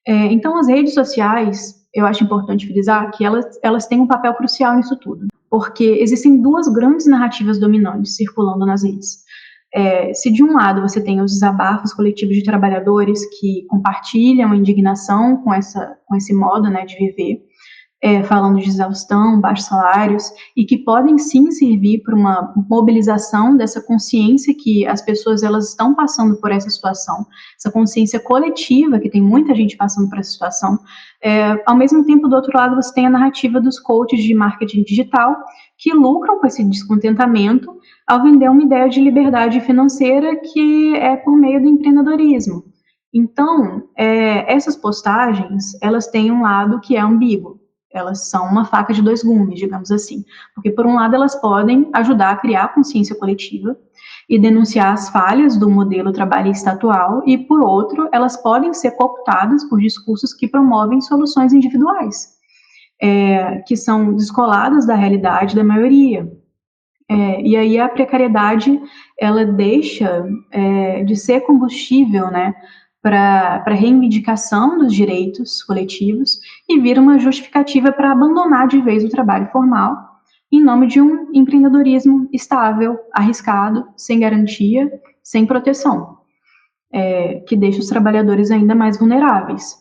Então, as redes sociais, eu acho importante frisar que elas têm um papel crucial nisso tudo, porque existem duas grandes narrativas dominantes circulando nas redes. Se de um lado você tem os desabafos coletivos de trabalhadores que compartilham a indignação com esse modo, né, de viver, falando de exaustão, baixos salários, e que podem sim servir para uma mobilização dessa consciência que as pessoas elas estão passando por essa situação, essa consciência coletiva, que tem muita gente passando por essa situação. Ao mesmo tempo, do outro lado, você tem a narrativa dos coaches de marketing digital, que lucram com esse descontentamento ao vender uma ideia de liberdade financeira que é por meio do empreendedorismo. Então, essas postagens, elas têm um lado que é ambíguo. Elas são uma faca de dois gumes, digamos assim. Porque, por um lado, elas podem ajudar a criar consciência coletiva e denunciar as falhas do modelo trabalhista atual, e, por outro, elas podem ser cooptadas por discursos que promovem soluções individuais, que são descoladas da realidade da maioria. E aí a precariedade, ela deixa de ser combustível, né, para a reivindicação dos direitos coletivos e vira uma justificativa para abandonar de vez o trabalho formal em nome de um empreendedorismo estável, arriscado, sem garantia, sem proteção, que deixa os trabalhadores ainda mais vulneráveis.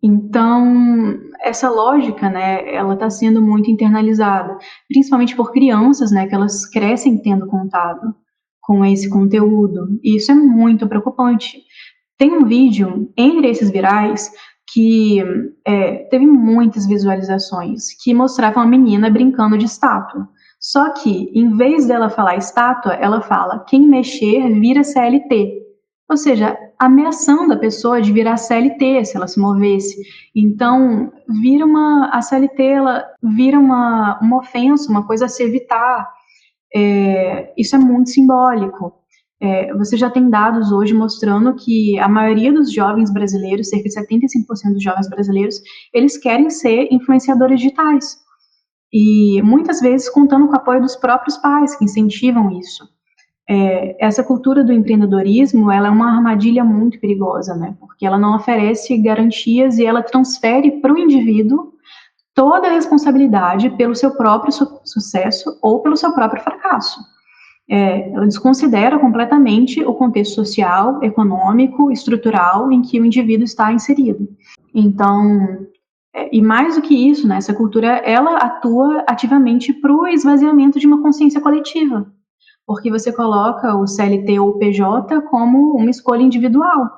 Então, essa lógica, né, ela está sendo muito internalizada, principalmente por crianças, né, que elas crescem tendo contato com esse conteúdo, e isso é muito preocupante. Tem um vídeo entre esses virais que teve muitas visualizações, que mostrava uma menina brincando de estátua. Só que, em vez dela falar estátua, ela fala, quem mexer vira CLT. Ou seja, ameaçando a pessoa de virar CLT se ela se movesse. Então, a CLT ela vira uma ofensa, uma coisa a se evitar. Isso é muito simbólico. Você já tem dados hoje mostrando que a maioria dos jovens brasileiros, cerca de 75% dos jovens brasileiros, eles querem ser influenciadores digitais. E muitas vezes contando com o apoio dos próprios pais, que incentivam isso. Essa cultura do empreendedorismo, ela é uma armadilha muito perigosa, né? Porque ela não oferece garantias e ela transfere para o indivíduo toda a responsabilidade pelo seu próprio sucesso ou pelo seu próprio fracasso. Ela desconsidera completamente o contexto social, econômico, estrutural em que o indivíduo está inserido. Então, e mais do que isso, né, essa cultura ela atua ativamente para o esvaziamento de uma consciência coletiva, porque você coloca o CLT ou o PJ como uma escolha individual.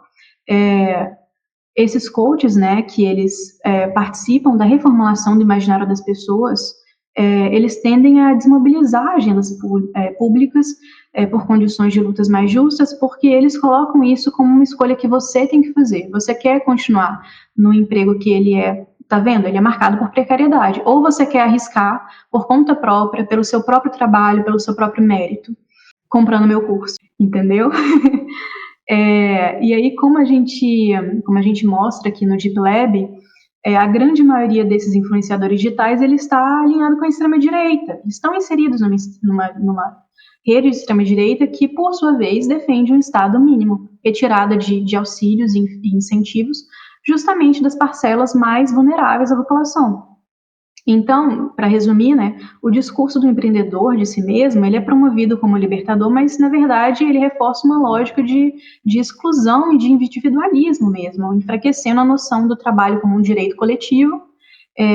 Esses coaches, né, que eles participam da reformulação do imaginário das pessoas, eles tendem a desmobilizar agendas públicas por condições de lutas mais justas, porque eles colocam isso como uma escolha que você tem que fazer. Você quer continuar no emprego que ele tá vendo? Ele é marcado por precariedade. Ou você quer arriscar por conta própria, pelo seu próprio trabalho, pelo seu próprio mérito, comprando meu curso, entendeu? E aí, como a gente mostra aqui no Deep Lab, a grande maioria desses influenciadores digitais, ele está alinhado com a extrema-direita. Estão inseridos numa rede de extrema-direita que, por sua vez, defende um Estado mínimo, retirada de auxílios e incentivos, justamente das parcelas mais vulneráveis da população. Então, para resumir, né, o discurso do empreendedor de si mesmo, ele é promovido como libertador, mas, na verdade, ele reforça uma lógica de exclusão e de individualismo mesmo, enfraquecendo a noção do trabalho como um direito coletivo,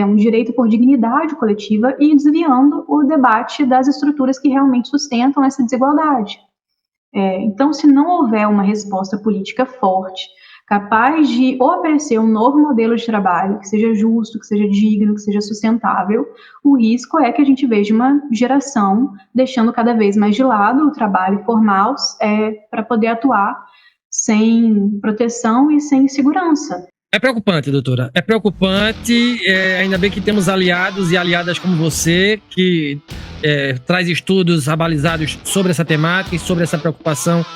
um direito por dignidade coletiva e desviando o debate das estruturas que realmente sustentam essa desigualdade. Então, se não houver uma resposta política forte, capaz de oferecer um novo modelo de trabalho que seja justo, que seja digno, que seja sustentável, o risco é que a gente veja uma geração deixando cada vez mais de lado o trabalho formal para poder atuar sem proteção e sem segurança. É preocupante, doutora. É preocupante. Ainda bem que temos aliados e aliadas como você, que traz estudos abalizados sobre essa temática e sobre essa preocupação,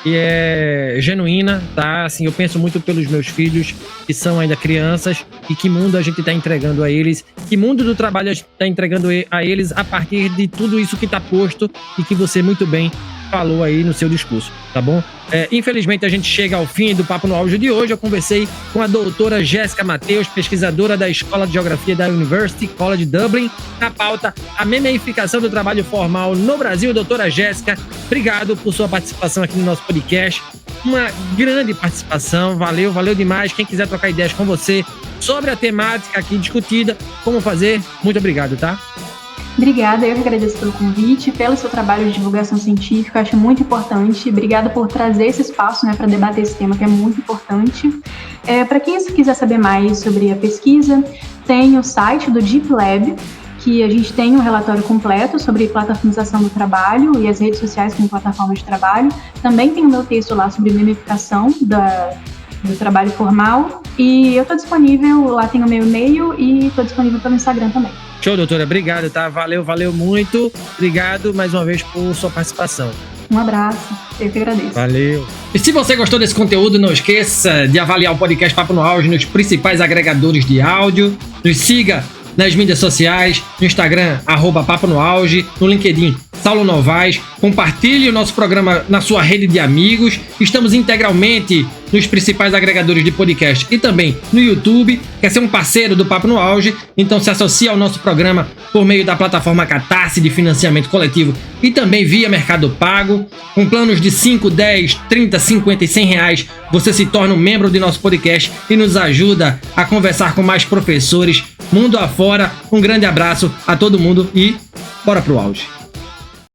que é genuína, tá? Assim, eu penso muito pelos meus filhos, que são ainda crianças, e que mundo a gente está entregando a eles, que mundo do trabalho a gente está entregando a eles a partir de tudo isso que está posto e que você muito bem falou aí no seu discurso, tá bom? Infelizmente a gente chega ao fim do Papo no Auge de hoje. Eu conversei com a doutora Jéssica Mateus, pesquisadora da Escola de Geografia da University College Dublin, na pauta a memeificação do trabalho formal no Brasil. Doutora Jéssica, obrigado por sua participação aqui no nosso podcast, uma grande participação, valeu demais. Quem quiser trocar ideias com você sobre a temática aqui discutida, como fazer, muito obrigado, tá? Obrigada, eu que agradeço pelo convite, pelo seu trabalho de divulgação científica, acho muito importante. Obrigada por trazer esse espaço, para debater esse tema que é muito importante. Para quem quiser saber mais sobre a pesquisa, tem o site do Deep Lab, que a gente tem um relatório completo sobre plataformização do trabalho e as redes sociais como plataforma de trabalho. Também tem o meu texto lá sobre memificação do trabalho formal, e eu estou disponível, lá tem o meu e-mail e estou disponível pelo Instagram também. Show, doutora. Obrigado, tá? Valeu muito. Obrigado mais uma vez por sua participação. Um abraço. Eu que agradeço. Valeu. E se você gostou desse conteúdo, não esqueça de avaliar o podcast Papo no Auge nos principais agregadores de áudio. Nos siga nas mídias sociais, no Instagram, @Papo no Auge, no LinkedIn, Saulo Novaes. Compartilhe o nosso programa na sua rede de amigos. Estamos integralmente nos principais agregadores de podcast e também no YouTube. Quer ser um parceiro do Papo no Auge? Então se associe ao nosso programa por meio da plataforma Catarse de financiamento coletivo e também via Mercado Pago. Com planos de 5, 10, 30, 50 e 100 reais, você se torna um membro de nosso podcast e nos ajuda a conversar com mais professores mundo afora. Um grande abraço a todo mundo e bora pro auge.